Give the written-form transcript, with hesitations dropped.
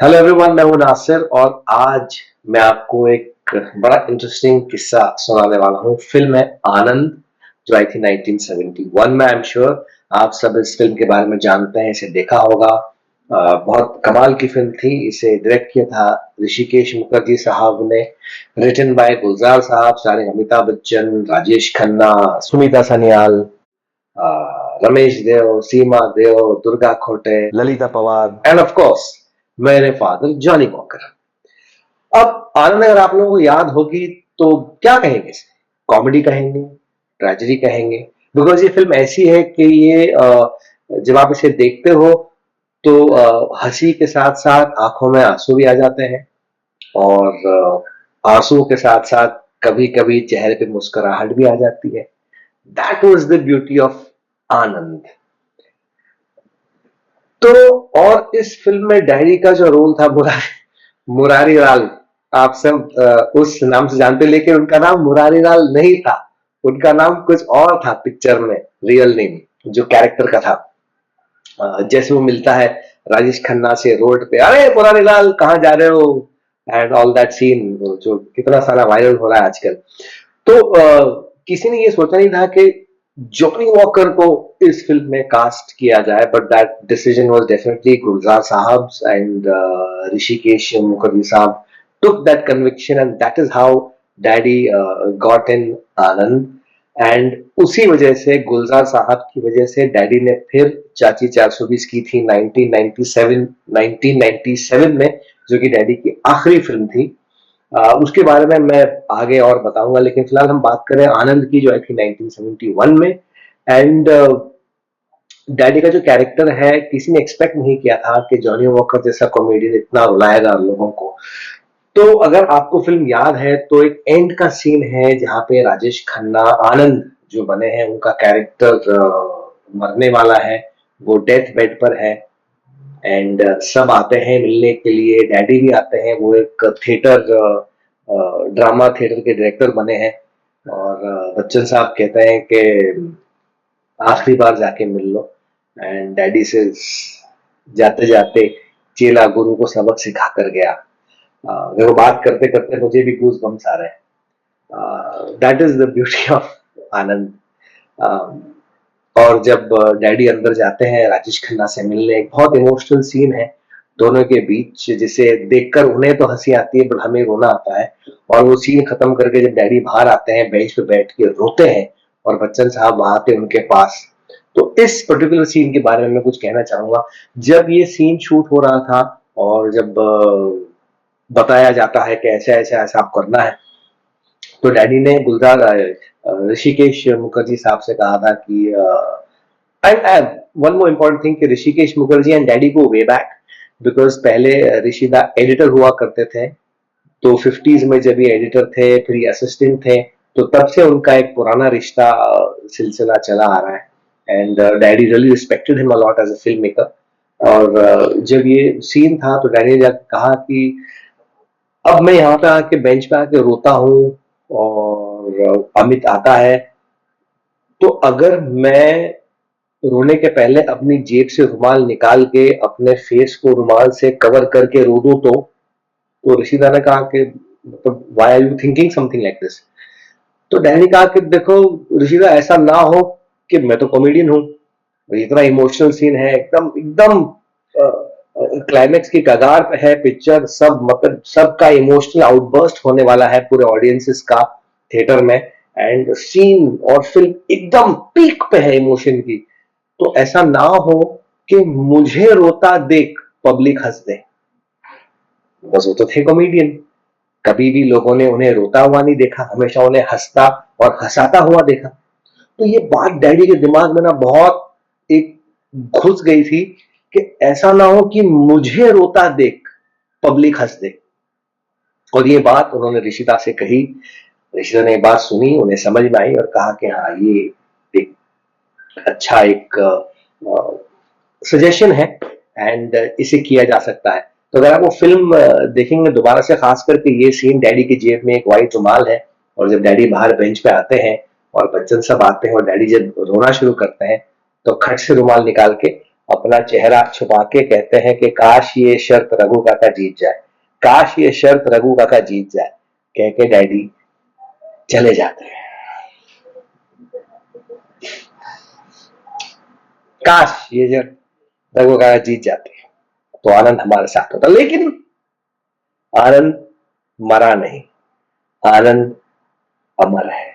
Hello everyone, मैं हूं नासिर और आज मैं आपको एक बड़ा इंटरेस्टिंग किस्सा सुनाने वाला हूं। फिल्म है आनंद, जो आई थी 1971 में। आई एम श्योर आप सब इस फिल्म के बारे में जानते हैं, इसे देखा होगा। बहुत कमाल की फिल्म थी। इसे डायरेक्ट किया था ऋषिकेश मुखर्जी साहब ने, रिटन बाय गुलजार साहब, स्टारिंग अमिताभ बच्चन, राजेश खन्ना, सुनीता सन्याल, रमेश देव, सीमा देव, दुर्गा खोटे, Lalita Pawar end of course मेरे फादर जॉनी वॉकर। अब आनंद अगर आप लोगों को याद होगी तो क्या कहेंगे इसे? कॉमेडी कहेंगे, ट्रेजेडी कहेंगे? बिकॉज ये फिल्म ऐसी है कि ये जब आप इसे देखते हो तो हंसी के साथ साथ आंखों में आंसू भी आ जाते हैं, और आंसू के साथ साथ कभी कभी चेहरे पे मुस्कुराहट भी आ जाती है। That was the beauty of Anand. तो और इस फिल्म में डैडी का जो रोल था मुरारी लाल, आप सब उस नाम से जानते, लेकिन उनका नाम मुरारी लाल नहीं था। उनका नाम कुछ और था पिक्चर में, रियल नेम जो कैरेक्टर का था। जैसे वो मिलता है राजेश खन्ना से रोड पे, अरे मुरारी लाल कहाँ जा रहे हो, एंड ऑल दैट सीन जो कितना सारा वायरल हो रहा है आजकल। तो किसी ने ये सोचा नहीं था कि जॉनी वॉकर को इस फिल्म में कास्ट किया जाए, but that decision was definitely Gulzar साहब एंड ऋषिकेश मुखर्जी साहब took that conviction and that is how daddy got in Anand. And उसी वजह से, गुलजार साहब की वजह से, डैडी ने फिर चाची 420 की थी 1997 में, जो कि डैडी की आखिरी फिल्म थी। उसके बारे में मैं आगे और बताऊंगा, लेकिन फिलहाल हम बात करें आनंद की, जो आई थी 1971 में। एंड डैडी का जो कैरेक्टर है, किसी ने एक्सपेक्ट नहीं किया था कि जॉनी वॉकर जैसा कॉमेडियन इतना रुलाएगा लोगों को। तो अगर आपको फिल्म याद है तो एक एंड का सीन है जहां पे राजेश खन्ना, आनंद जो बने हैं, उनका कैरेक्टर मरने वाला है, वो डेथ बेड पर है। एंड सब आते हैं मिलने के लिए, डैडी भी आते हैं, वो एक थिएटर, ड्रामा थिएटर के डायरेक्टर बने हैं। और बच्चन साहब कहते हैं कि आखिरी बार जाके मिल लो। एंड डैडी से जाते जाते चेला गुरु को सबक सिखा कर गया। वो बात करते करते मुझे भी गूज बम्स आ रहे हैं। That is the beauty of Anand. और जब डैडी अंदर जाते हैं राजेश खन्ना से मिलने, एक बहुत इमोशनल सीन है दोनों के बीच, जिसे देखकर उन्हें तो हंसी आती है बट हमें रोना आता है। और वो सीन खत्म करके जब डैडी बाहर आते हैं, बेंच पे बैठ के रोते हैं, और बच्चन साहब वहां थे उनके पास। तो इस पर्टिकुलर सीन के बारे में मैं कुछ कहना चाहूंगा। जब ये सीन शूट हो रहा था और जब बताया जाता है कि ऐसा ऐसा ऐसा आप करना है, तो डैडी ने गुलजार ऋषिकेश मुखर्जी साहब से कहा था कि वन मोर इम्पोर्टेंट थिंग कि ऋषिकेश मुखर्जी एंड डैडी को वे बैक, बिकॉज पहले ऋषिदा एडिटर हुआ करते थे। तो 50s में जब ये एडिटर थे, फिर ये असिस्टेंट थे, तो तब से उनका एक पुराना रिश्ता सिलसिला चला आ रहा है। And daddy really respected him a lot as a film maker. और जब ये सीन था तो डैडी ने जाकर कहा कि अब मैं यहाँ पे आके बेंच पे आके रोता हूँ और अमित आता है, तो अगर मैं रोने के पहले अपनी जेब से रुमाल निकाल के अपने फेस को रुमाल से कवर करके रो दूं, तो ऋषिदा ने कहा कि मतलब why are you thinking something like this? तो डैनी ने कहा कि देखो ऋषिदा, ऐसा ना हो कि मैं तो कॉमेडियन हूँ, इतना इमोशनल सीन है, एकदम एकदम क्लाइमेक्स की कगार पे है पिक्चर, सब मतलब सबका इमोशनल आउटबर्स्ट होने वाला है पूरे ऑडियंसेस का थिएटर में। एंड सीन और फिल्म एकदम पीक पे है इमोशन की। तो ऐसा ना हो कि मुझे रोता देख पब्लिक हंस दे। बस वो तो थे कॉमेडियन, कभी भी लोगों ने उन्हें रोता हुआ नहीं देखा, हमेशा उन्हें हंसता और हंसाता हुआ देखा। तो ये बात डैडी के दिमाग में ना बहुत एक घुस गई थी कि ऐसा ना हो कि मुझे रोता देख पब्लिक हंस दे। और ये बात उन्होंने ऋषिता से कही। ऋषिता ने बात सुनी, उन्हें समझ में आई और कहा कि हाँ, ये एक अच्छा एक सजेशन है एंड इसे किया जा सकता है। तो अगर आप वो फिल्म देखेंगे दोबारा से, खास करके ये सीन, डैडी की जेब में एक व्हाइट रुमाल है, और जब डैडी बाहर बेंच पे आते हैं और बच्चन सब आते हैं और डैडी जब रोना शुरू करते हैं, तो खट से रुमाल निकाल के अपना चेहरा छुपा के कहते हैं कि काश ये शर्त रघु काका जीत जाए, काश ये शर्त रघु काका जीत जाए, कह के डैडी चले जाते हैं। काश ये शर्त रघु काका जीत जाते तो आनंद हमारे साथ होता, लेकिन आनंद मरा नहीं, आनंद अमर है।